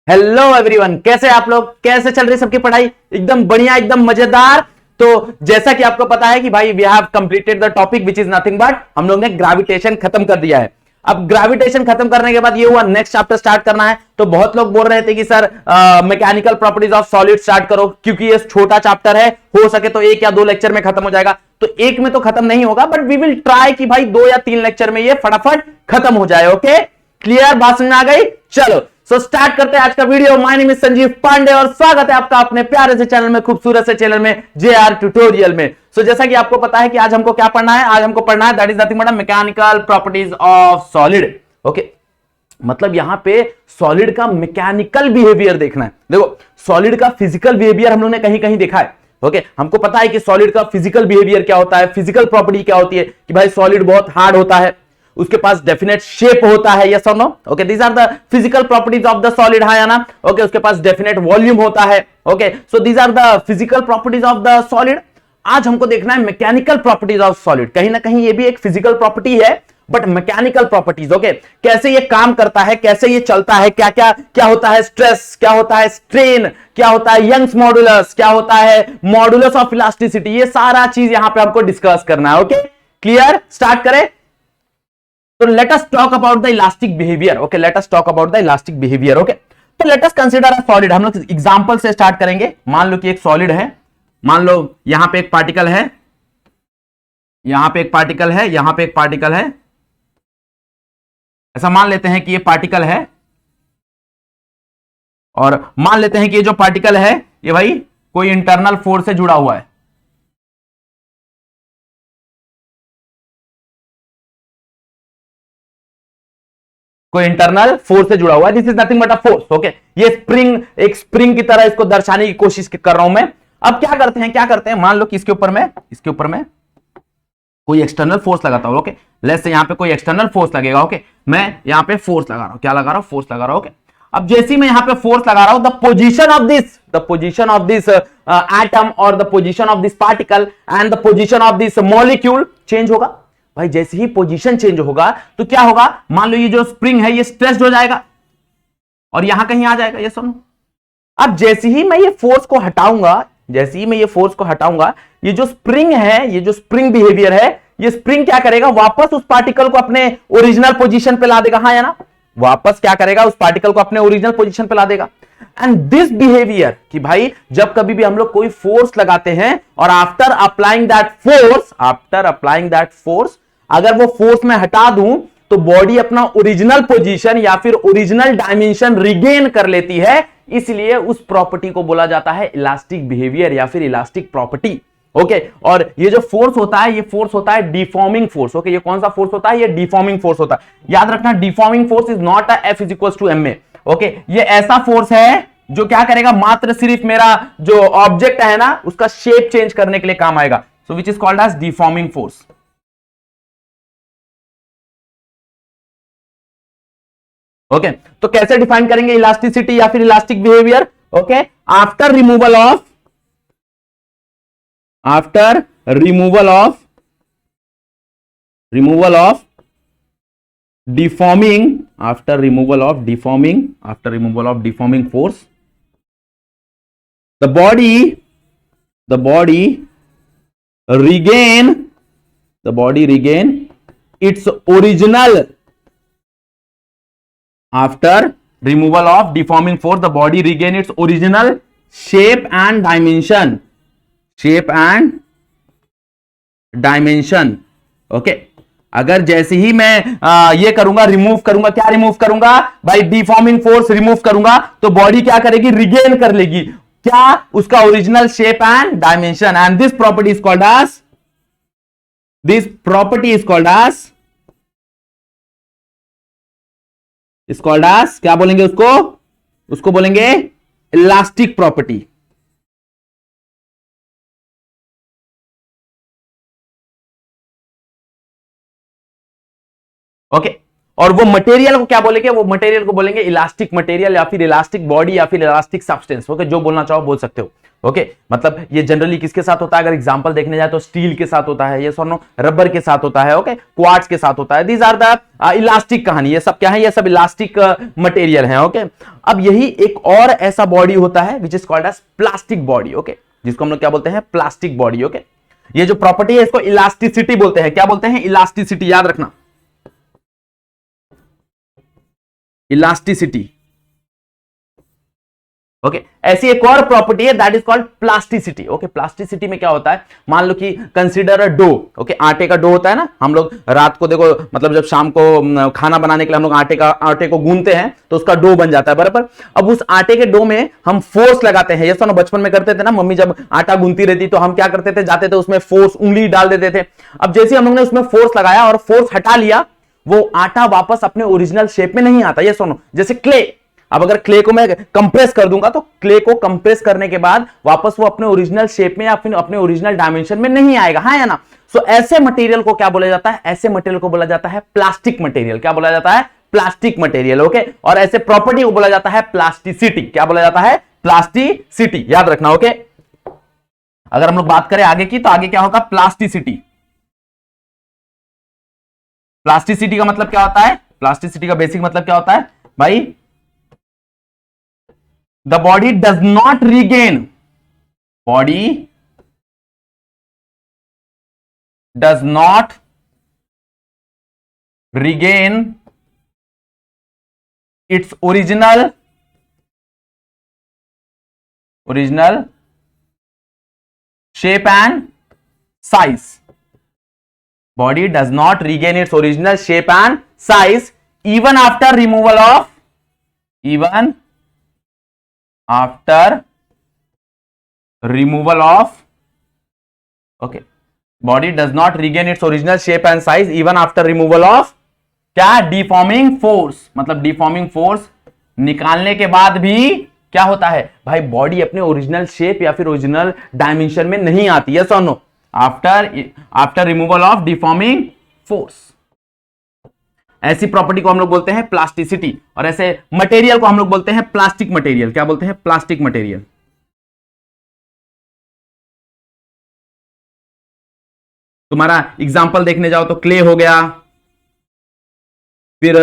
Hello everyone, कैसे आप लोग? कैसे चल रही सबकी पढ़ाई? एकदम बढ़िया, एकदम मजेदार। तो जैसा कि आपको पता है कि भाई we have completed the topic which is nothing but हम लोग ने ग्रेविटेशन खत्म कर दिया है। अब ग्रेविटेशन खत्म करने के बाद ये हुआ नेक्स्ट चैप्टर स्टार्ट करना है। तो बहुत लोग बोल रहे थे कि sir mechanical properties of solid start करो, क्योंकि ये छोटा चैप्टर है, हो सके तो एक या दो लेक्चर में खत्म हो जाएगा। तो एक में तो खत्म नहीं होगा, बट वी विल ट्राई कि भाई 2 या 3 लेक्चर में ये फटाफट खत्म हो जाए। Okay, clear? बात समझ में आ गई? चलो स्टार्ट करते हैं आज का video. My name is Sanjeev Pandey और स्वागत है आपका अपने प्यारे से चैनल में, खूबसूरत से चैनल में, जेआर ट्यूटोरियल में। जैसा कि आपको पता है कि आज हमको क्या पढ़ना है, आज हमको पढ़ना है that is nothing but mechanical properties of solid. Okay, मतलब यहां पे सॉलिड का मैकेनिकल बिहेवियर देखना है। देखो, सॉलिड का फिजिकल बिहेवियर हम लोगों ने कहीं कहीं देखा है। ओके, हमको पता है कि सॉलिड का फिजिकल बिहेवियर क्या होता है, फिजिकल प्रॉपर्टी क्या होती है, कि भाई सॉलिड बहुत हार्ड होता है, उसके पास डेफिनेट शेप होता है, यस और no. Okay, these are the physical properties of the solid, हाँ या ना? ओके, उसके पास डेफिनेट वॉल्यूम होता है। Okay, so these are the physical properties of the solid. आज हमको देखना है मैकेनिकल प्रॉपर्टीज ऑफ सॉलिड। कहीं ना कहीं ये भी एक फिजिकल प्रॉपर्टी है, बट मैकेनिकल प्रॉपर्टीज। ओके, कैसे ये काम करता है, कैसे ये चलता है, क्या क्या क्या होता है स्ट्रेस, क्या होता है स्ट्रेन, क्या होता है यंग्स मॉडुलस, क्या होता है मॉडुलस ऑफ इलास्टिसिटी, ये सारा चीज यहां पे हमको डिस्कस करना है। Okay, clear? स्टार्ट करें। तो let us talk about the elastic behavior. Okay, let us talk about the elastic behavior. Okay, तो let us consider a solid. हम लोग एग्जांपल से स्टार्ट करेंगे। मान लो कि एक सॉलिड है, मान लो यहां पे एक पार्टिकल है, यहां पे एक पार्टिकल है, यहां पे एक पार्टिकल है। ऐसा मान लेते हैं कि ये पार्टिकल है, और मान लेते हैं कि ये जो पार्टिकल है ये भाई कोई इंटरनल फोर्स से जुड़ा हुआ है। कोई इंटरनल फोर्स से जुड़ा हुआ है। This is nothing but a force. Okay, ये स्प्रिंग, एक स्प्रिंग की तरह इसको दर्शाने की कोशिश कर रहा हूं मैं। अब क्या करते हैं, क्या करते हैं, मान लो कि इसके ऊपर में कोई एक्सटर्नल फोर्स लगाता हूं। ओके, लेट्स से यहां पे कोई एक्सटर्नल फोर्स लगेगा। ओके, मैं यहां पे फोर्स लगा रहा हूं, क्या लगा रहा हूं? फोर्स लगा रहा हूं। ओके, अब जैसे ही मैं यहां पे फोर्स लगा रहा हूं, the position of this atom और the position of this particle and the position of this molecule change होगा। भाई जैसे ही पोजीशन चेंज होगा तो क्या होगा? मान लो ये जो स्प्रिंग है ये स्ट्रेस्ड हो जाएगा और यहां कहीं आ जाएगा, ये सुनो। अब जैसे ही मैं ये फोर्स को हटाऊंगा, जैसे ही मैं ये फोर्स को हटाऊंगा, ये जो स्प्रिंग है, ये जो स्प्रिंग बिहेवियर है, ये स्प्रिंग क्या करेगा? वापस उस पार्टिकल को अपने ओरिजिनल पोजीशन पे ला देगा, हाँ या ना? वापस क्या करेगा? उस पार्टिकल को अपने ओरिजिनल पोजीशन पे ला देगा। एंड दिस बिहेवियर, कि भाई जब कभी भी हम लोग कोई फोर्स लगाते हैं और आफ्टर अप्लाइंग दैट फोर्स अगर वो फोर्स में हटा दूं तो बॉडी अपना ओरिजिनल पोजीशन या फिर ओरिजिनल डायमेंशन रिगेन कर लेती है। इसलिए उस प्रॉपर्टी को बोला जाता है इलास्टिक बिहेवियर या फिर इलास्टिक प्रॉपर्टी। ओके, और ये जो फोर्स होता है, ये फोर्स होता है डिफॉर्मिंग फोर्स। ओके, ये कौन सा फोर्स होता है? ये डिफॉर्मिंग फोर्स होता है। याद रखना, deforming force is not a F is equal to ma। Okay, ये ऐसा फोर्स है जो क्या करेगा? मात्र सिर्फ मेरा जो ऑब्जेक्ट है ना उसका शेप चेंज करने के लिए काम आएगा। So which is called as deforming force. Okay, तो कैसे डिफाइन करेंगे इलास्टिसिटी या फिर elastic behaviour? Okay, after removal of after removal of deforming force, the body regain its original after removal of deforming force, the body regain its original shape and dimension. Okay, अगर जैसे ही मैं ये करूंगा, remove करूंगा, क्या remove करूंगा? भाई deforming force remove करूंगा तो बॉडी क्या करेगी? रिगेन कर लेगी क्या? उसका original shape and dimension. And this property is called as क्या बोलेंगे उसको बोलेंगे इलास्टिक प्रॉपर्टी। ओके, और वो मटेरियल को क्या बोलेंगे, वो मटेरियल को बोलेंगे इलास्टिक मटेरियल या फिर इलास्टिक बॉडी या फिर इलास्टिक सब्सटेंस। ओके, जो बोलना चाहो बोल सकते हो। ओके, मतलब ये जनरली किसके साथ होता है, अगर एग्जांपल देखने जाए तो स्टील के साथ होता है, ये सोनो रबर के साथ होता है, ओके, क्वार्ट्ज के साथ होता है। दीज आर द इलास्टिक कहानी, ये सब क्या है, ये सब इलास्टिक मटेरियल है। ओके, अब यही एक और ऐसा बॉडी होता है which is called as plastic body. Okay, जिसको हम लोग क्या बोलते हैं, प्लास्टिक बॉडी। ओके, ये जो प्रॉपर्टी है इसको इलास्टिसिटी बोलते हैं। क्या बोलते हैं, इलास्टिसिटी, याद रखना, इलास्टिसिटी। ओके, ऐसी एक और प्रॉपर्टी है that is called plasticity. Okay, plasticity में क्या होता है, मान लो कि कंसीडर अ डो। ओके, आटे का डो होता है ना, हम लोग रात को देखो, मतलब जब शाम को खाना बनाने के लिए हम लोग आटे को गूंथते हैं तो उसका डो बन जाता है, बराबर। अब उस आटे के डो में हम फोर्स लगाते हैं, ये सुनो बचपन में करते थे ना, मम्मी जब आटा गूंथती रहती तो हम क्या करते थे, जाते थे उसमें फोर्स, उंगली डाल देते थे। अब जैसे हम लोग ने उसमें फोर्स लगाया और फोर्स हटा लिया, वो आटा वापस अपने ओरिजिनल शेप में नहीं आता। ये सुनो, जैसे क्ले, अब अगर क्ले को मैं कंप्रेस कर दूंगा तो क्ले को कंप्रेस करने के बाद वापस वो अपने ओरिजिनल शेप में या फिर अपने ओरिजिनल डायमेंशन में नहीं आएगा, हाँ या ना। सो ऐसे मटेरियल को क्या बोला जाता है, ऐसे मटेरियल को बोला जाता है प्लास्टिक मटेरियल। क्या बोला जाता है, प्लास्टिक मटेरियल। ओके, और ऐसे प्रॉपर्टी को बोला जाता है प्लास्टिसिटी। क्या बोला जाता है, प्लास्टिसिटी, याद रखना। ओके, अगर हम लोग बात करें आगे की, तो आगे क्या होगा, प्लास्टिसिटी। प्लास्टिसिटी का मतलब क्या होता है, प्लास्टिसिटी का बेसिक मतलब क्या होता है भाई, the body does not regain, body does not regain its original shape and size. Body does not regain its original shape and size even after removal of okay, body does not regain its original shape and size even after removal of क्या, deforming force। मतलब deforming force निकालने के बाद भी क्या होता है भाई, बॉडी अपने ओरिजिनल शेप या फिर ओरिजिनल डायमेंशन में नहीं आती है। सुनो, after removal of deforming force, ऐसी प्रॉपर्टी को हम लोग बोलते हैं प्लास्टिसिटी, और ऐसे मटेरियल को हम लोग बोलते हैं प्लास्टिक मटेरियल। क्या बोलते हैं, प्लास्टिक मटेरियल। तुम्हारा एग्जांपल देखने जाओ तो क्ले हो गया, फिर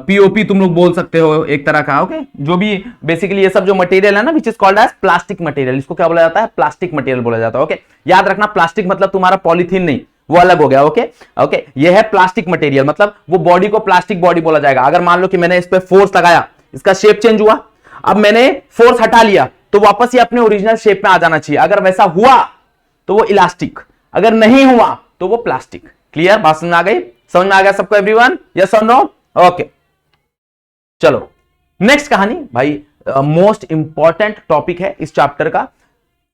पीओपी तुम लोग बोल सकते हो एक तरह का। ओके, जो भी बेसिकली ये सब जो मटेरियल है ना which is called as plastic material, इसको क्या बोला जाता है, प्लास्टिक मटेरियल बोला जाता है। ओके, याद रखना, प्लास्टिक मतलब तुम्हारा पॉलीथीन नहीं, वो अलग हो गया। ओके ओके, ये है प्लास्टिक मटेरियल, मतलब वो बॉडी को प्लास्टिक बॉडी बोला जाएगा। अगर मान लो कि मैंने इस पे फोर्स लगाया, इसका शेप चेंज हुआ, अब मैंने फोर्स हटा लिया तो वापस ये अपने ओरिजिनल शेप में आ जाना चाहिए। अगर वैसा हुआ तो वो इलास्टिक, अगर नहीं हुआ तो वो प्लास्टिक। क्लियर, बात समझ में आ गई, समझ में आ गया सबको एवरीवन, यस और नो? ओके, चलो नेक्स्ट कहानी भाई, मोस्ट इंपॉर्टेंट टॉपिक है इस चैप्टर का,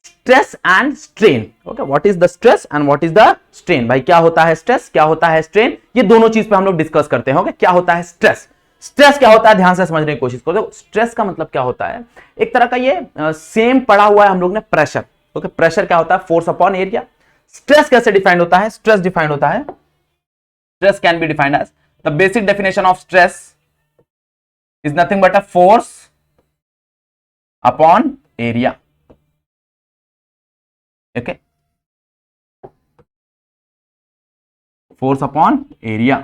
stress and strain. Okay, what is the stress and what is the strain. भाई क्या होता है स्ट्रेस, क्या होता है स्ट्रेन, ये दोनों चीज पे हम लोग डिस्कस करते हैं। ओके, क्या होता है स्ट्रेस, स्ट्रेस क्या होता है, ध्यान से समझने की कोशिश करो। स्ट्रेस का मतलब क्या होता है, एक तरह का ये सेम पढ़ा हुआ है हम लोग ने, प्रेशर। ओके, प्रेशर क्या होता है, फोर्स अपॉन एरिया। स्ट्रेस कैसे डिफाइंड होता है, स्ट्रेस डिफाइंड होता है, stress can be defined as, the basic definition of stress is nothing but a force upon area. Okay, force upon area,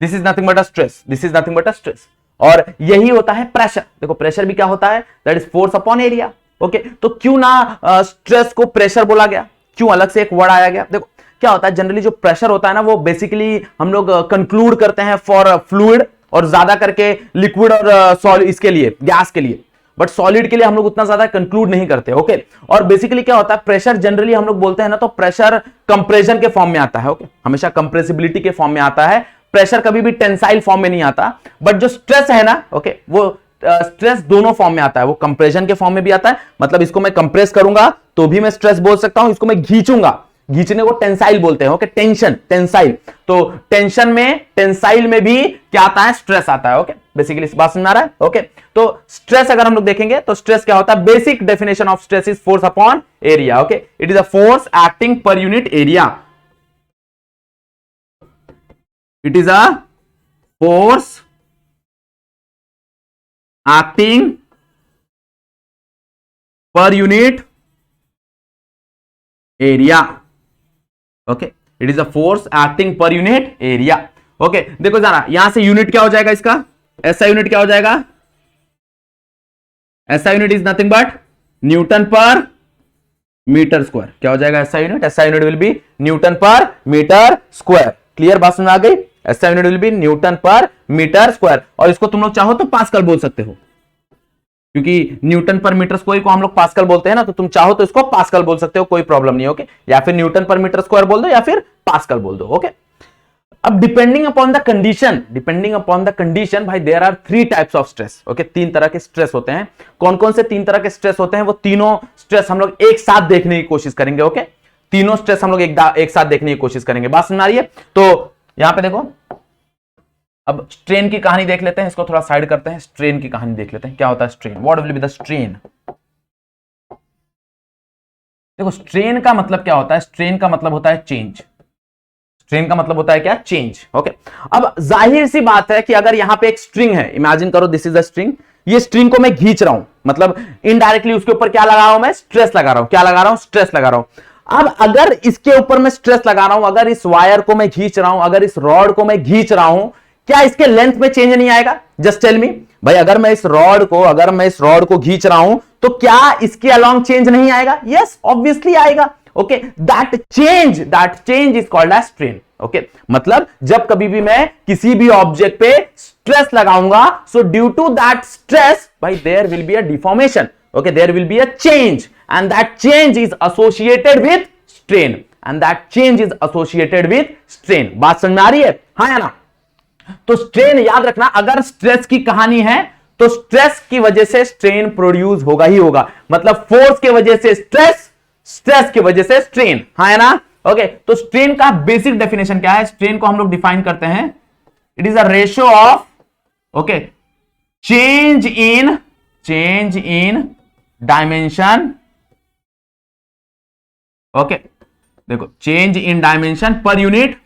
this is nothing but a stress, this is nothing but a stress। और यही होता है pressure. देखो pressure भी क्या होता है, that is force upon area. Okay, तो क्यों ना स्ट्रेस को प्रेशर बोला गया, क्यों अलग से एक वर्ड आया गया। देखो क्या होता है, जनरली जो प्रेशर होता है ना, वो बेसिकली हम लोग कंक्लूड करते हैं फॉर फ्लूइड, और ज्यादा करके लिक्विड और सॉलिड, इसके लिए गैस के लिए, बट सॉलिड के लिए हम लोग उतना ज्यादा कंक्लूड नहीं करते। ओके, और बेसिकली क्या होता है, प्रेशर जनरली हम लोग बोलते हैं ना, तो प्रेशर कंप्रेशन के फॉर्म में आता है। ओके, हमेशा कंप्रेसिबिलिटी के फॉर्म में आता है, प्रेशर कभी भी टेंसाइल फॉर्म में नहीं आता। बट जो स्ट्रेस है ना, ओके, वो स्ट्रेस दोनों फॉर्म में आता है, वो कंप्रेशन के फॉर्म में भी आता है, मतलब इसको मैं कंप्रेस करूंगा तो भी मैं स्ट्रेस बोल सकता हूं, इसको मैं खींचूंगा, खींचने को टेंसाइल बोलते हैं। ओके, टेंशन, टेंसाइल, तो टेंशन में, टेंसाइल में भी क्या आता है, स्ट्रेस आता है। ओके, बेसिकली इस बात समझ आ रहा है। ओके, तो स्ट्रेस अगर हम लोग देखेंगे तो स्ट्रेस क्या होता है, basic definition of stress is force upon area. Okay, it is a force acting पर unit area. It is a force acting पर unit area. Okay, it is a force acting पर यूनिट एरिया। ओके, देखो जरा यहां से unit क्या हो जाएगा इसका, ऐसा यूनिट क्या हो जाएगा, ऐसा unit is nothing but Newton पर मीटर स्क्वायर। क्या हो जाएगा ऐसा यूनिट, ऐसा यूनिट विल बी न्यूटन पर मीटर स्क्वायर। क्लियर, बात समझ आ गई, ऐसा यूनिट विल बी न्यूटन पर मीटर स्क्वायर। और इसको तुम लोग चाहो तो पास्कल बोल सकते हो, क्योंकि न्यूटन पर मीटर स्क्वायर को हम लोग पास्कल बोलते हैं ना, तो तुम चाहो तो इसको पास्कल बोल सकते हो, कोई प्रॉब्लम नहीं। ओके, या फिर न्यूटन पर मीटर स्क्वायर बोल दो या फिर पास्कल बोल दो। ओके, अब डिपेंडिंग अपॉन द कंडीशन भाई there are 3 types of stress. Okay, 3 तरह के स्ट्रेस होते हैं। कौन कौन से 3 तरह के स्ट्रेस होते हैं, वो तीनों स्ट्रेस हम लोग एक साथ देखने की कोशिश करेंगे। ओके, तीनों स्ट्रेस हम लोग एक साथ देखने की कोशिश करेंगे। बात समझ आ रही है? तो यहां पे देखो, अब स्ट्रेन की कहानी देख लेते हैं, इसको थोड़ा साइड करते हैं, स्ट्रेन की कहानी देख लेते हैं। क्या होता है strain, what will be the strain. देखो स्ट्रेन का मतलब क्या होता है, स्ट्रेन का मतलब होता है चेंज। स्ट्रेन का मतलब होता है क्या, चेंज। ओके, अब जाहिर सी बात है कि अगर यहां पे एक स्ट्रिंग है, इमेजिन करो दिस इज अ स्ट्रिंग, ये स्ट्रिंग को मैं खींच रहा हूं, मतलब इनडायरेक्टली उसके ऊपर क्या लगा रहा हूं मैं, स्ट्रेस लगा रहा हूं। क्या लगा रहा हूं, स्ट्रेस लगा रहा हूं। अब अगर इसके ऊपर मैं स्ट्रेस लगा रहा हूं, अगर इस वायर को मैं खींच रहा हूं, अगर इस रॉड को मैं खींच रहा हूं, क्या इसके लेंथ में चेंज नहीं आएगा? जस्ट टेल मी भाई, अगर मैं इस रॉड को खींच रहा हूं तो क्या इसके अलोंग चेंज नहीं आएगा? यस, ऑब्वियसली आएगा। Okay, that change is called as strain. Okay, मतलब जब कभी भी मैं किसी भी ऑब्जेक्ट पे स्ट्रेस लगाऊंगा, so due to that stress भाई there will be a deformation. Okay, there will be a change and that change is associated with strain, बात समझ में आ रही है, हाँ या ना? तो स्ट्रेन याद रखना, अगर स्ट्रेस की कहानी है तो स्ट्रेस की वजह से स्ट्रेन प्रोड्यूस होगा ही होगा। मतलब फोर्स की वजह से स्ट्रेस की वजह से स्ट्रेन, हाँ है ना? ओके, तो स्ट्रेन का बेसिक डेफिनेशन क्या है? स्ट्रेन को हम लोग डिफाइन करते हैं, it is a ratio of, okay, change in dimension. Okay, देखो change in dimension per unit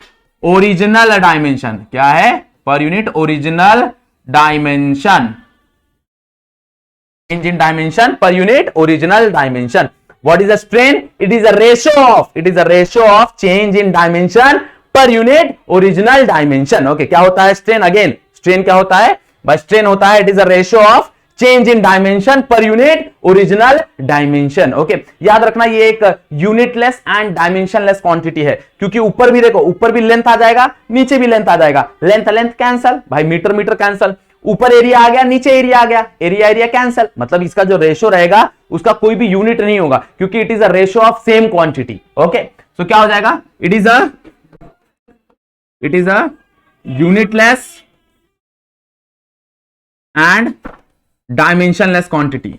original dimension. क्या है? Per unit original dimension. Change in dimension per unit original dimension. What is a strain? It is a ratio of change in dimension per unit original dimension. Okay, क्या होता है strain? Again strain क्या होता है भाई? Strain होता है, it is a ratio of change in dimension per unit original dimension. Okay, याद रखना ये एक यूनिटलेस एंड डायमेंशनलेस क्वांटिटी है, क्योंकि ऊपर भी देखो, ऊपर भी लेंथ आ जाएगा, नीचे भी लेंथ आ जाएगा। लेंथ कैंसल भाई, मीटर कैंसल, ऊपर एरिया आ गया, नीचे एरिया आ गया, एरिया कैंसल। मतलब इसका जो रेशियो रहेगा उसका कोई भी यूनिट नहीं होगा, क्योंकि it is a ratio of same quantity. Okay, so क्या हो जाएगा? It is a unitless and dimensionless quantity,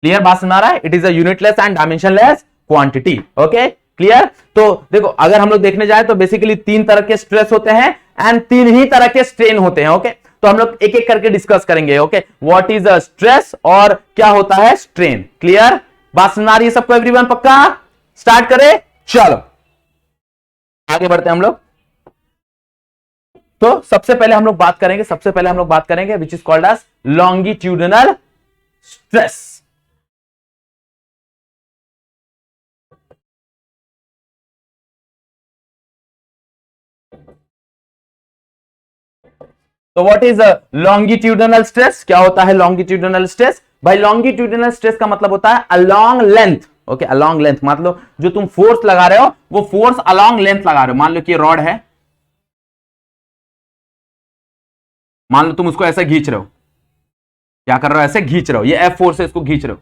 clear, बात समझ आ रहा है? It is a unitless and dimensionless quantity. Okay, clear? तो देखो अगर हम लोग देखने जाए तो बेसिकली 3 तरह के स्ट्रेस होते हैं एंड 3 ही तरह के स्ट्रेन होते हैं। ओके, तो हम लोग एक एक करके डिस्कस करेंगे। Okay, what is a stress और क्या होता है स्ट्रेन। क्लियर, बात समझ आ रही है सबको एवरीवन? पक्का? स्टार्ट करें, चलो आगे बढ़ते हैं हम लोग। तो सबसे पहले हम लोग बात करेंगे which is called as longitudinal stress. तो व्हाट इज लॉन्गिट्यूडिनल स्ट्रेस? क्या होता है लॉन्गिट्यूडिनल स्ट्रेस? भाई लॉन्गिट्यूडिनल स्ट्रेस का मतलब होता है along length. Okay, along length मतलब जो तुम फोर्स लगा रहे हो वो फोर्स अलोंग लेंथ लगा रहे हो। मान लो कि रॉड है, मान लो तुम उसको ऐसे खींच रहे हो, क्या कर रहे हो? ऐसे खींच रहे हो, ये एफ फोर्स है, इसको खींच रहे हो।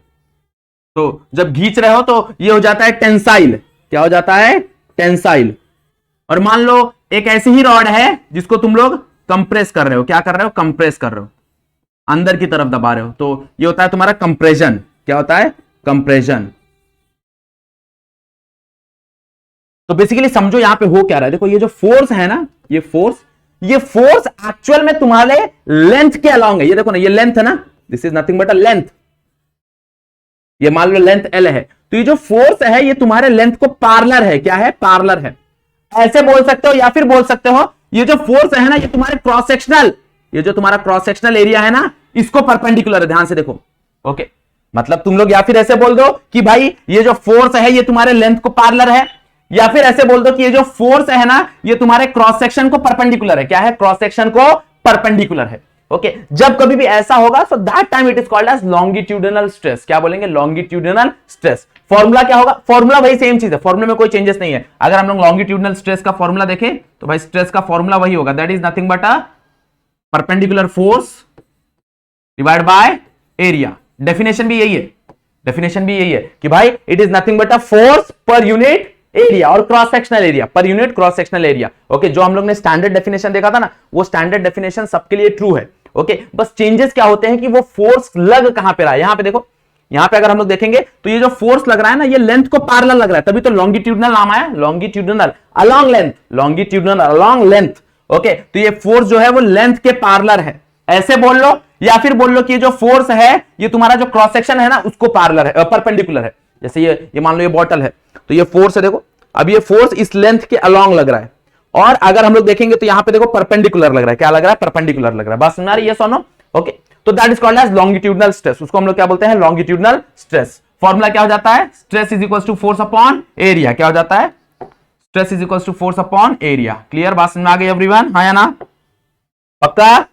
तो जब खींच रहे हो तो ये हो जाता है टेंसाइल। क्या हो जाता है? टेंसाइल। और मान लो एक ऐसी ही रॉड है जिसको तुम लोग कंप्रेस कर रहे हो। क्या कर रहे हो? कंप्रेस कर रहे हो, अंदर की तरफ दबा रहे हो, तो ये होता है तुम्हारा कंप्रेशन। क्या होता है? कंप्रेशन। तो बेसिकली समझो यहां पे हो क्या रहा है। देखो ये जो फोर्स है ना, ये फोर्स एक्चुअल में तुम्हारे लेंथ के अलोंग है। ये देखो ना, ये लेंथ है ना, this is nothing but a length. ये मान लो लेंथ L है, तो ये जो फोर्स है ये तुम्हारे लेंथ को पैरेलल है। क्या है? पैरेलल है। ऐसे बोल सकते हो या फिर बोल सकते हो ये जो फोर्स है ना ये तुम्हारे क्रॉस सेक्शनल, ये जो तुम्हारा क्रॉस सेक्शनल एरिया है ना इसको परपेंडिकुलर है। ध्यान से देखो। ओके, मतलब तुम लोग या फिर ऐसे बोल दो कि भाई ये जो फोर्स है ये तुम्हारे लेंथ को पैरेलल है, या फिर ऐसे बोल दो कि ये जो फोर्स है ना ये तुम्हारे क्रॉस सेक्शन को परपेंडिकुलर है। क्या है? क्रॉस सेक्शन को परपेंडिकुलर है। ओके, जब कभी भी ऐसा होगा so that time it is called as longitudinal stress. क्या बोलेंगे? Longitudinal stress. फॉर्मूला क्या होगा? फॉर्मूला वही सेम चीज है, फॉर्मूले में कोई चेंजेस नहीं है। अगर हम लोग लॉन्गिट्यूडिनल स्ट्रेस का फॉर्मूला देखें तो भाई स्ट्रेस का फॉर्मूला वही होगा, that is nothing but a perpendicular force divide by area. Definition भी यही है, डेफिनेशन भी यही है कि भाई it is nothing but a force per unit area और cross sectional area, per unit cross sectional area. Okay, जो हम लोग ने स्टैंडर्ड डेफिनेशन देखा था ना वो स्टैंडर्ड डेफिनेशन सबके लिए ट्रू है। ओके, बस चेंजेस क्या होते हैं कि वो फोर्स लग कहां पे रहा है। यहां पे देखो, यहां पे अगर हम लोग देखेंगे तो ये जो फोर्स लग रहा है ना ये लेंथ को पैरेलल लग रहा है, तभी तो लॉन्गिट्यूडिनल नाम आया। Longitudinal along length, longitudinal along length. Okay, तो ये फोर्स जो है वो लेंथ के पैरेलल है। ऐसे बोल लो या फिर बोल लो कि ये जो फोर्स है ये तुम्हारा जो क्रॉस सेक्शन है ना उसको पैरेलल है, परपेंडिकुलर है। जैसे ये मान लो ये बॉटल है तो ये फोर्स है, देखो अब ये फोर्स इस लेंथ के अलोंग लग रहा है, और अगर हम लोग देखेंगे तो यहां पे देखो परपेंडिकुलर लग रहा है। क्या लग रहा है? परपेंडिकुलर लग रहा है। बात समझ आ रही है? सोनो। ओके, तो that is called as longitudinal stress. उसको हम लोग क्या बोलते हैं? Longitudinal stress. फॉर्मूला क्या हो जाता है? Stress is equals to force upon area. क्या हो जाता है? Stress is equals to force upon area. Clear? बात समझ में आ गई एवरीवन? हाँ या ना? पक्का?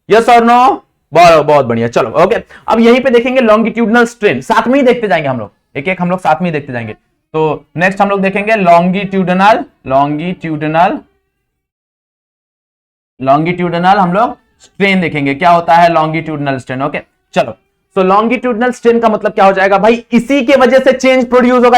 यस और नो? बहुत बढ़िया। चलो ओके, अब यहीं पे देखेंगे लॉन्गिट्यूडिनल स्ट्रेन, साथ में ही देखते जाएंगे हम लोग, एक एक हम लोग साथ में ही देखते जाएंगे। तो नेक्स्ट हम लोग देखेंगे लॉन्गिट्यूडिनल हम लोग स्ट्रेन देखेंगे। क्या होता है लॉन्गिट्यूडिनल स्ट्रेन? ओके चलो, तो लॉन्गिट्यूडिनल स्ट्रेन का मतलब क्या हो जाएगा भाई? इसी के वजह से चेंज प्रोड्यूस होगा।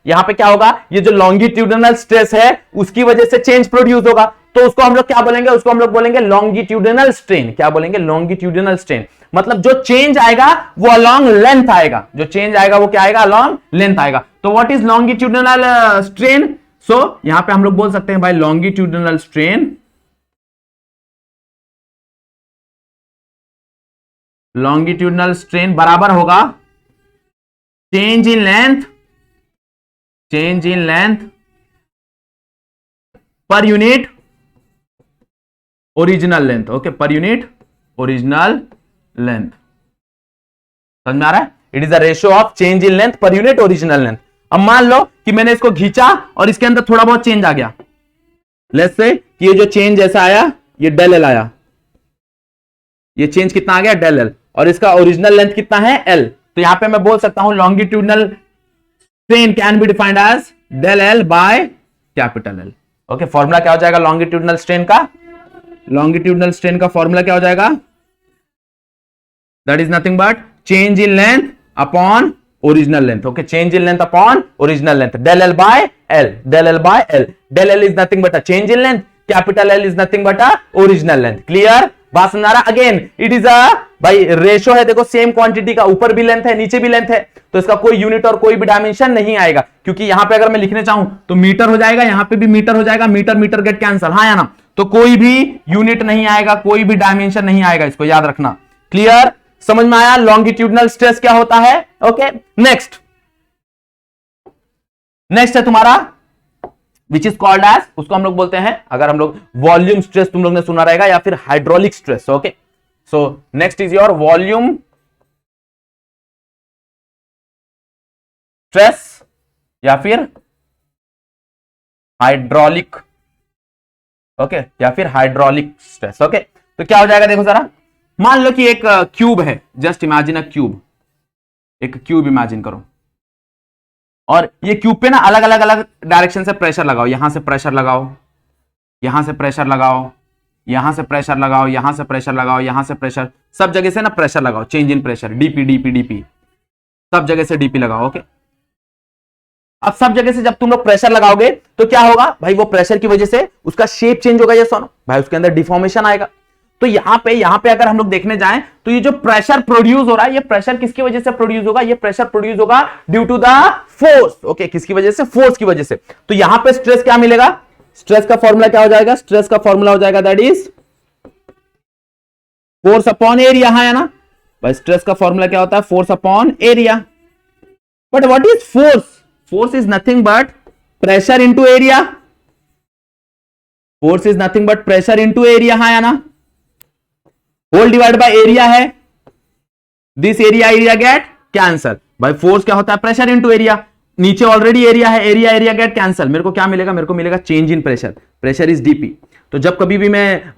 यहां पे क्या होगा? ये जो लॉन्गिट्यूडिनल स्ट्रेस है उसकी वजह से चेंज प्रोड्यूस होगा, तो उसको हम लोग क्या बोलेंगे? उसको हम लोग बोलेंगे लॉन्गिट्यूडिनल स्ट्रेन। क्या बोलेंगे? Longitudinal strain. मतलब जो चेंज आएगा वो अलोंग लेंथ आएगा, जो चेंज आएगा वो क्या आएगा? अलोंग लेंथ आएगा। तो व्हाट इज लॉन्गिट्यूडिनल स्ट्रेन? सो यहां पे हम लोग बोल सकते हैं भाई लॉन्गिट्यूडिनल स्ट्रेन, लॉन्गिट्यूडिनल स्ट्रेन बराबर होगा चेंज इन लेंथ पर यूनिट ओरिजिनल लेंथ। ओके, पर यूनिट ओरिजिनल लेंथ। समझ में आ रहा है? It is the ratio of change in length पर यूनिट ओरिजिनल लेंथ। अब मान लो कि मैंने इसको खींचा और इसके अंदर थोड़ा बहुत चेंज आ गया। लेट्स से कि ये जो चेंज जैसा आया ये डेल एल आया, ये चेंज कितना आ गया? डेल एल, और इसका ओरिजिनल लेंथ कितना है? एल। तो यहां पे मैं बोल सकता हूं longitudinal strain can be defined as del L by capital L. Okay, formula क्या हो जाएगा लॉन्गिट्यूडिनल स्ट्रेन का? लॉन्गिट्यूडिनल स्ट्रेन का फॉर्मूला क्या हो जाएगा? That is nothing but change in length upon original length. Okay, change in length upon original length, del L by L, del L by L. Del L is nothing but a change in length, capital L is nothing but a original length. Clear? बात समझ आ रहा? Again it is अ भाई ratio है, देखो same quantity का, ऊपर भी लेंथ है नीचे भी लेंथ है, तो इसका कोई यूनिट और कोई भी डायमेंशन नहीं आएगा, क्योंकि यहां पे अगर मैं लिखने चाहूं तो मीटर हो जाएगा, यहां पे भी मीटर हो जाएगा, मीटर मीटर गेट कैंसल। हाँ या ना? तो कोई भी यूनिट नहीं आएगा, कोई भी डायमेंशन नहीं आएगा, इसको याद रखना। क्लियर? समझ में आया लॉन्गिट्यूडिनल स्ट्रेस क्या होता है? ओके, नेक्स्ट है तुम्हारा विच इज कॉल्ड एज, उसको हम लोग बोलते हैं, अगर हम लोग वॉल्यूम स्ट्रेस तुम लोग ने सुना रहेगा, या फिर hydraulic stress. Okay, so next is your volume stress या फिर हाइड्रोलिक। ओके, या फिर हाइड्रोलिक स्ट्रेस। ओके, तो क्या हो जाएगा देखो जरा, मान लो कि एक क्यूब है, जस्ट इमेजिन अ क्यूब, एक क्यूब इमेजिन करो, और ये क्यूब पे ना अलग अलग डायरेक्शन से प्रेशर लगाओ। यहां से प्रेशर लगाओ, यहां से प्रेशर लगाओ, यहां से प्रेशर लगाओ, यहां से प्रेशर लगाओ, यहां से प्रेशर, सब जगह से ना प्रेशर लगाओ, change in pressure, DP DP DP, सब जगह से डीपी लगाओ। ओके, अब सब जगह से जब तुम लोग प्रेशर लगाओगे तो क्या होगा भाई? वो प्रेशर की वजह से उसका शेप चेंज होगा, ये सुनो भाई, उसके अंदर डिफॉर्मेशन आएगा। तो यहां पे अगर हम लोग देखने जाएं तो ये जो प्रेशर प्रोड्यूस हो रहा है, ये प्रेशर किसकी वजह से प्रोड्यूस होगा? ये प्रेशर प्रोड्यूस होगा due to the force. Okay, किसकी वजह से? फोर्स की वजह से। तो यहां पे स्ट्रेस क्या मिलेगा? स्ट्रेस का फॉर्मूला क्या हो जाएगा? स्ट्रेस का फॉर्मूला हो जाएगा that is force upon area. हाँ या ना भाई? स्ट्रेस का फॉर्मूला क्या होता है? Force upon area. But what is force? Force is nothing but pressure into area. Force is nothing but pressure into area, हाँ या ना? होल डिवाइड बाय एरिया है. This area get cancel. भाई force क्या होता है? Pressure into area. नीचे already area है, एरिया गेट कैंसल. मेरे को क्या मिलेगा? मेरे को मिलेगा change in pressure. Pressure is DP. तो जब कभी भी मैं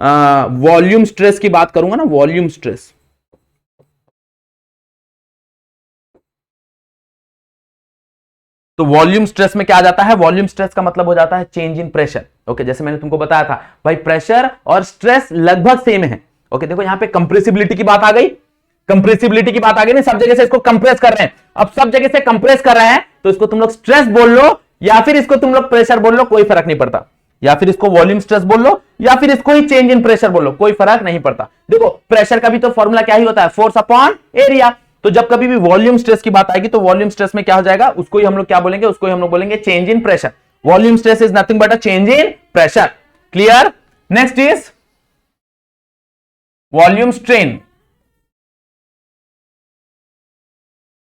वॉल्यूम स्ट्रेस की बात करूंगा ना, वॉल्यूम स्ट्रेस, तो वॉल्यूम स्ट्रेस में क्या आ जाता है? वॉल्यूम स्ट्रेस का मतलब हो जाता है चेंज इन प्रेशर. ओके, जैसे मैंने तुमको बताया था भाई, प्रेशर और स्ट्रेस लगभग सेम है. ओके, देखो यहां पे कंप्रेसिबिलिटी की बात आ गई. कंप्रेसिबिलिटी की बात आ गई ना, सब जगह से इसको कंप्रेस कर रहे हैं. अब सब जगह से कंप्रेस कर रहे हैं तो इसको तुम लोग स्ट्रेस बोल लो या फिर इसको तुम लोग प्रेशर बोल लो, कोई फर्क नहीं पड़ता. या फिर इसको वॉल्यूम स्ट्रेस बोल लो या फिर इसको ही चेंज इन प्रेशर बोल लो, कोई फर्क नहीं पड़ता. देखो प्रेशर का भी तो फॉर्मूला क्या ही होता है? Force upon area. तो जब कभी भी वॉल्यूम स्ट्रेस की बात आएगी तो वॉल्यूम स्ट्रेस में क्या हो जाएगा? उसको ही हम लोग क्या बोलेंगे? उसको ही हम लोग बोलेंगे change in pressure. Volume stress is nothing but a change in pressure. Clear? Next is volume strain.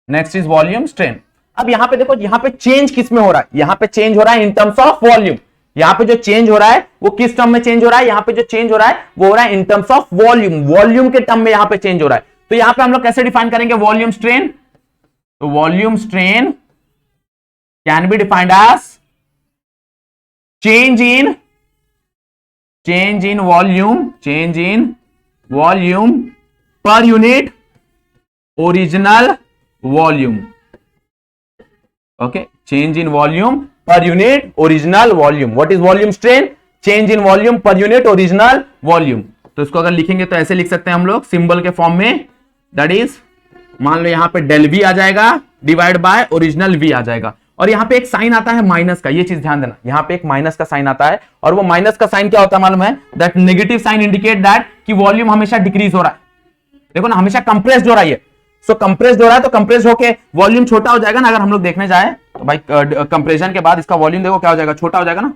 Next is volume strain. अब यहां पे देखो, यहां पे चेंज किस में हो रहा है? यहां पे चेंज हो रहा है इन टर्म्स ऑफ वॉल्यूम. यहां पे जो चेंज हो रहा है वो किस टर्म में चेंज हो रहा है? यहां पे जो चेंज हो रहा है वो हो रहा है in terms of volume. Volume के टर्म में यहां पे चेंज हो रहा है. तो यहां पे हम लोग कैसे डिफाइन करेंगे वॉल्यूम स्ट्रेन? तो volume strain can be defined as change in volume per unit original volume. Okay, change in volume per unit original volume. What is volume strain? Change in volume per unit original volume. तो इसको अगर लिखेंगे तो ऐसे लिख सकते हैं हम लोग सिंबल के फॉर्म में. दैट इज, मान लो यहां पे डेल वी आ जाएगा डिवाइड बाय ओरिजिनल वी आ जाएगा. और यहां पे एक साइन आता है माइनस का, ये चीज ध्यान देना. यहां पे एक माइनस का साइन आता है और वो माइनस का साइन क्या होता है मालूम है? That negative sign indicate that कि वॉल्यूम हमेशा डिक्रीज हो रहा है. देखो ना, हमेशा कंप्रेस्ड हो रहा है. सो कंप्रेस्ड हो रहा है तो कंप्रेस होके वॉल्यूम छोटा हो जाएगा ना. अगर हम लोग देखने जाए तो भाई कंप्रेशन के बाद इसका वॉल्यूम देखो क्या हो जाएगा? छोटा हो जाएगा ना.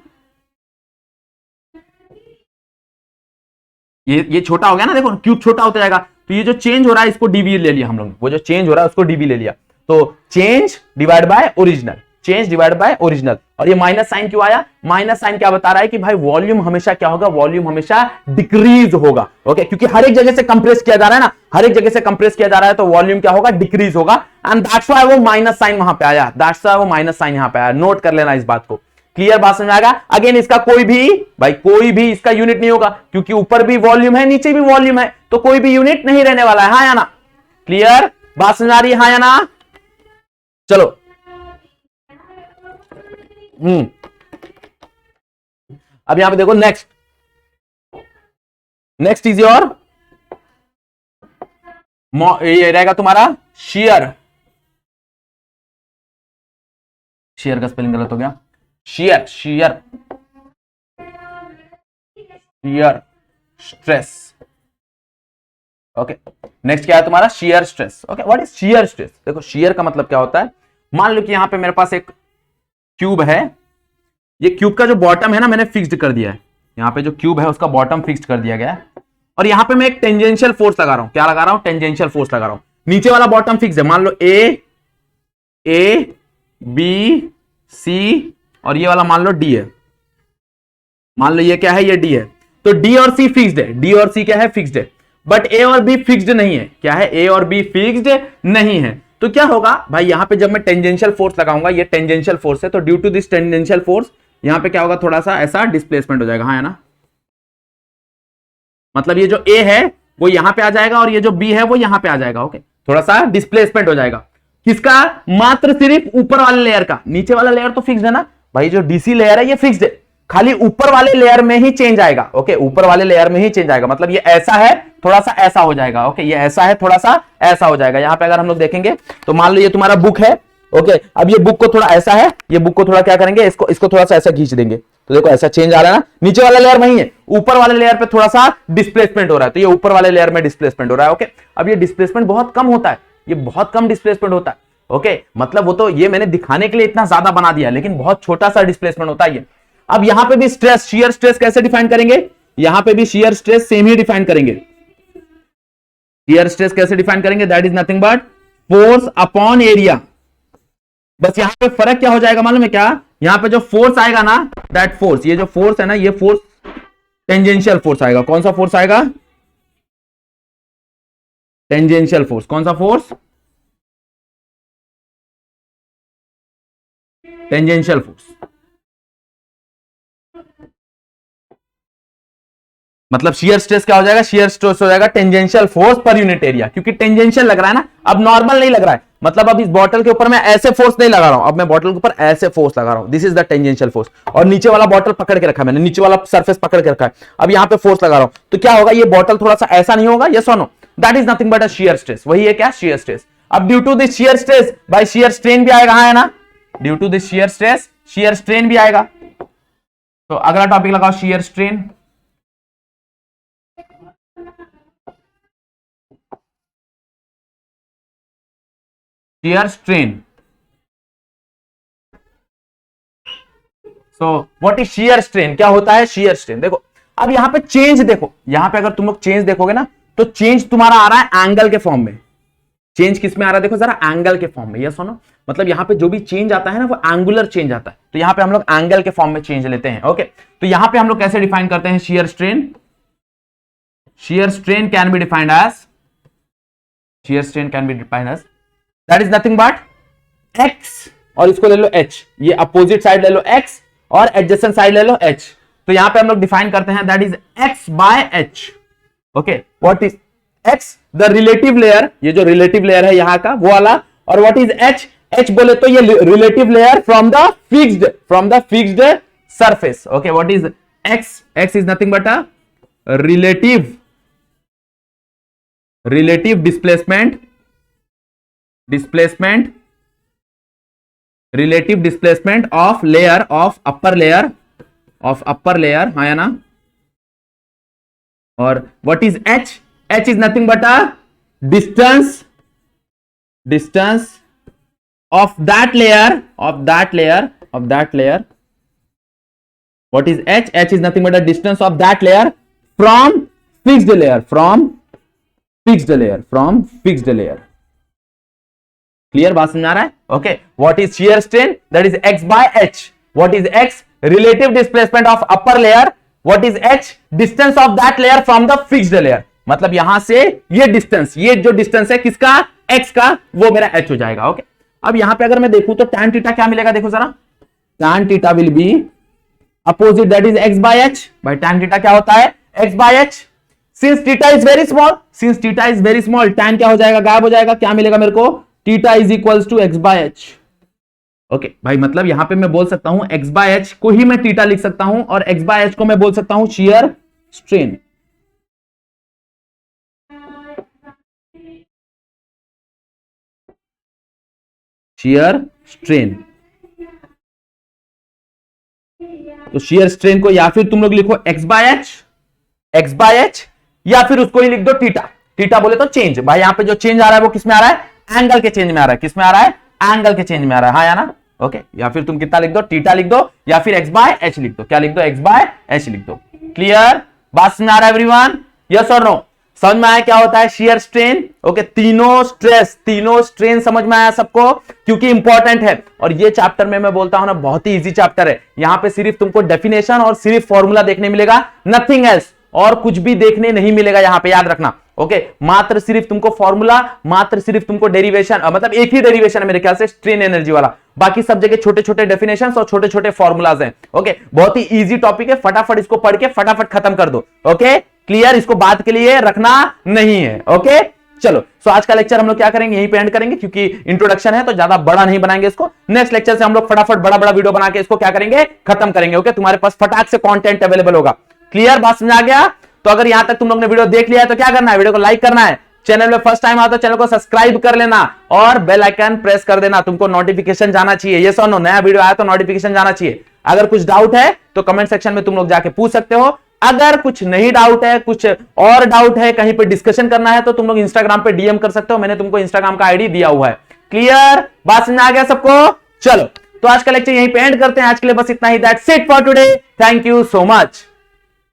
ये छोटा हो गया ना, देखो क्यूब छोटा होता जाएगा. तो ये जो चेंज हो रहा है इसको डीवी ले लिया हम लोग. वो जो चेंज हो रहा है उसको डीवी ले लिया. तो change divide by original, change divide by original. और ये माइनस साइन क्यों आया? माइनस साइन क्या बता रहा है कि भाई वॉल्यूम हमेशा क्या होगा? वॉल्यूम हमेशा डिक्रीज होगा. ओके, क्योंकि हर एक जगह से कंप्रेस किया जा रहा है ना, हर एक जगह से कंप्रेस किया जा रहा है तो वॉल्यूम क्या होगा? डिक्रीज होगा. एंड दैट्स व्हाई वो माइनस साइन वहां पे आया. दैट्स व्हाई वो माइनस साइन यहां पे आया. नोट कर लेना इस बात को. क्लियर बात समझ आएगा? अगेन इसका कोई भी इसका यूनिट नहीं होगा क्योंकि ऊपर भी वॉल्यूम है नीचे भी वॉल्यूम है, तो कोई भी यूनिट नहीं रहने वाला है. हाँ या ना? क्लियर बात समझ आ रही है? हाँ या ना? चलो, अब यहां पे देखो नेक्स्ट इज योर, ये रहेगा तुम्हारा शियर. शियर का स्पेलिंग गलत हो गया. Shear stress. ओके, नेक्स्ट क्या है तुम्हारा? Shear stress. Okay, what is shear stress? देखो शियर का मतलब क्या होता है? मान लो कि यहां पे मेरे पास एक क्यूब है. ये क्यूब का जो बॉटम है ना, मैंने फिक्स्ड कर दिया है. यहां पे जो क्यूब है उसका बॉटम फिक्स्ड कर दिया गया है. और यहां पे मैं एक टेंजेंशियल फोर्स लगा रहा हूं. क्या लगा रहा हूं? टेंजेंशियल फोर्स लगा रहा हूं. नीचे वाला बॉटम फिक्स है. मान लो ए बी सी और ये वाला मान लो डी है. मान लो ये क्या है? ये डी है. तो डी और सी फिक्स्ड है. डी और सी क्या है? फिक्स्ड है. बट ए और बी फिक्स्ड नहीं है. क्या है? ए और बी फिक्स्ड नहीं है. तो क्या होगा भाई? यहां पे जब मैं टेंजेंशियल फोर्स लगाऊंगा, ये टेंजेंशियल फोर्स है, तो due to this tangential force यहां पे क्या होगा? थोड़ा सा ऐसा डिस्प्लेसमेंट हो जाएगा. हाँ है ना? मतलब ये जो ए है वो यहां पे आ जाएगा और ये जो बी है वो यहां पे आ जाएगा. ओके, थोड़ा सा डिस्प्लेसमेंट हो जाएगा. किसका? मात्र सिर्फ ऊपर वाले लेयर का. नीचे वाला लेयर तो फिक्स्ड है ना भाई. जो डीसी लेयर है ये फिक्स्ड है. खाली ऊपर वाले लेयर में ही चेंज आएगा. ओके, ऊपर वाले लेयर में ही चेंज आएगा. मतलब ये ऐसा है, थोड़ा सा ऐसा हो जाएगा. ओके, ये ऐसा है, थोड़ा सा ऐसा हो जाएगा. यहां पे अगर हम लोग देखेंगे तो मान लो ये तुम्हारा बुक है. ओके, अब ये बुक को थोड़ा ऐसा है, ये बुक को थोड़ा क्या करेंगे? इसको थोड़ा सा ऐसा खींच देंगे. तो देखो ऐसा चेंज आ रहा है ना. नीचे वाला लेयर वही है, ऊपर वाले लेयर पे थोड़ा सा डिस्प्लेसमेंट हो रहा है. तो ये ऊपर वाले लेयर में डिस्प्लेसमेंट हो रहा है. ओके, अब ये डिस्प्लेसमेंट बहुत कम होता है. ये बहुत कम डिस्प्लेसमेंट होता है. ओके, मतलब वो तो ये मैंने दिखाने के लिए इतना ज्यादा बना दिया, लेकिन बहुत छोटा सा डिस्प्लेसमेंट होता है ये. अब यहां पे भी स्ट्रेस, शियर स्ट्रेस कैसे डिफाइन करेंगे? यहां पे भी शियर स्ट्रेस सेम ही डिफाइन करेंगे. शियर स्ट्रेस कैसे डिफाइन करेंगे? That is nothing but force upon area. बस यहां पे फर्क क्या हो जाएगा मालूम है क्या, यहां पे जो फोर्स आएगा ना, दैट फोर्स, ये जो फोर्स है ना, ये फोर्स टेंजेंशियल फोर्स आएगा। कौन सा फोर्स आएगा? Tangential force. कौन सा फोर्स? Tangential force. मतलब शियर स्ट्रेस क्या हो जाएगा? शियर स्ट्रेस हो जाएगा tangential force per unit area, क्योंकि टेंजेंशियल लग रहा है ना, अब नॉर्मल नहीं लग रहा है। मतलब अब इस बॉटल के ऊपर मैं ऐसे फोर्स नहीं लगा रहा हूं, अब मैं बॉटल के ऊपर ऐसे फोर्स लगा रहा हूं, this is the tangential force. और नीचे वाला बॉटल पकड़ के रखा है मैंने, नीचे वाला सरफेस पकड़ के रखा है, अब यहां पे फोर्स लगा रहा हूं, तो क्या होगा? ये बॉटल थोड़ा सा ऐसा नहीं होगा? यस और no? That is nothing but a shear stress. वही है क्या? Shear stress. अब due to this shear stress by shear strain भी आएगा, है ना? Due to this shear stress shear strain भी आएगा। तो अगला टॉपिक लगाओ, shear strain. Shear strain. So what is shear strain? क्या होता है शियर स्ट्रेन? देखो अब यहां पे चेंज देखो, यहां पे अगर तुम लोग चेंज देखोगे ना, तो चेंज तुम्हारा आ रहा है एंगल के फॉर्म में। चेंज किस में आ रहा है? देखो जरा, एंगल के फॉर्म में। ये सुनो, मतलब यहां पे जो भी चेंज आता है ना, वो एंगुलर चेंज आता है, तो यहां पे हम लोग एंगल के फॉर्म में चेंज लेते हैं। ओके, तो यहां पे हम लोग कैसे डिफाइन करते हैं shear strain? Shear strain can be defined as, shear strain can be defined as, that is nothing but X, और इसको ले लो एच, ये अपोजिट साइड ले लो एक्स और एडजेसेंट साइड ले लो एच। तो यहां पे हम लोग डिफाइन करते हैं that is x by H. Okay, what is x? The relative layer, ये जो रिलेटिव लेयर है यहां का वो वाला। और व्हाट इज एच? एच बोले तो ये relative layer from the fixed surface. Okay, what is x? X is nothing but a relative displacement, relative displacement of layer of upper layer, हाँ या ना? और what is H? H is nothing but a distance of that layer. What is h? H is nothing but a distance of that layer from fixed layer. Clear? बात समझ आ रहा है? Okay. What is shear strain? That is x by h. What is x? Relative displacement of upper layer. What is h? Distance of that layer from the fixed layer. मतलब यहां से ये distance, ये जो डिस्टेंस है किसका? x का, वो मेरा h हो जाएगा। ओके, अब यहां पे अगर मैं देखूं तो tan थीटा क्या मिलेगा? देखो जरा, tan theta will be opposite, that is x by h। भाई tan थीटा क्या होता है? x by h। Since theta is very small, tan क्या हो जाएगा? गायब हो जाएगा। क्या मिलेगा मेरे को? Theta is equals to x by h। Okay भाई, मतलब यहां पे मैं बोल सकता हूं x by h को ही मैं थीटा लिख सकता हूं, और x by h को मैं बोल सकता हूं शियर स्ट्रेन। Shear strain. तो शियर स्ट्रेन को या फिर तुम लोग लिखो x बाय एच, या फिर उसको ही लिख दो थीटा बोले तो चेंज। भाई यहां पे जो चेंज आ रहा है वो किसमें आ रहा है? एंगल के चेंज में आ रहा है। किसमें आ रहा है? एंगल के चेंज में आ रहा है, हाँ या ना? ओके, या फिर तुम कितना लिख दो? थीटा लिख दो, या फिर x बाय एच लिख दो। क्या लिख दो? x बाय एच लिख दो। क्लियर? बात समझ आ रहा है एवरीवन? यस और नो? समझ में आया क्या होता है शियर स्ट्रेन? ओके, तीनों स्ट्रेन समझ में आया सबको? क्योंकि इंपॉर्टेंट है, और ये चैप्टर में मैं बोलता हूं ना, बहुत ही इजी चैप्टर है। यहां पे सिर्फ तुमको डेफिनेशन और सिर्फ फॉर्मूला देखने मिलेगा, नथिंग एल्स, और कुछ भी देखने नहीं मिलेगा यहां पे, याद रखना। ओके, मात्र सिर्फ तुमको फॉर्मूला, मात्र सिर्फ तुमको डेरिवेशन, मतलब एक ही डेरिवेशन है मेरे ख्याल से, स्ट्रेन एनर्जी वाला। बाकी सब जगह छोटे छोटे डेफिनेशंस और छोटे छोटे फॉर्मूलाज हैं। ओके, बहुत ही इजी टॉपिक है, फटाफट इसको पढ़ के फटाफट खत्म कर दो। Okay, clear? इसको बात के लिए रखना नहीं है। ओके, चलो, सो आज का लेक्चर हम लोग क्या करेंगे, यहीं पे एंड करेंगे, क्योंकि इंट्रोडक्शन है तो ज्यादा बड़ा नहीं बनाएंगे इसको। नेक्स्ट लेक्चर से हम लोग फटाफट बड़ा बड़ा वीडियो बना के इसको क्या करेंगे, खत्म करेंगे। ओके, तुम्हारे पास फटाक से कंटेंट अवेलेबल होगा। क्लियर? बात समझ आ गया? तो अगर यहां तक तुम लोग ने वीडियो देख लिया है तो क्या करना है? वीडियो को लाइक करना है, चैनल में फर्स्ट टाइम आता है चैनल को सब्सक्राइब कर लेना, और बेल आइकन प्रेस कर देना। तुमको नोटिफिकेशन जाना चाहिए, ये सुनो, नया वीडियो आया तो नोटिफिकेशन जाना चाहिए। अगर कुछ डाउट है तो कमेंट सेक्शन में तुम लोग जाके पूछ सकते हो। अगर कुछ नहीं डाउट है, कुछ और डाउट है, कहीं पे डिस्कशन करना है, तो तुम लोग इंस्टाग्राम पे डीएम कर सकते हो, मैंने तुमको इंस्टाग्राम का आईडी दिया हुआ है। क्लियर? बात समझ आ गया सबको? चलो, तो आज का लेक्चर यहीं पे एंड करते हैं। आज के लिए बस इतना ही। That's it for today. Thank you so much.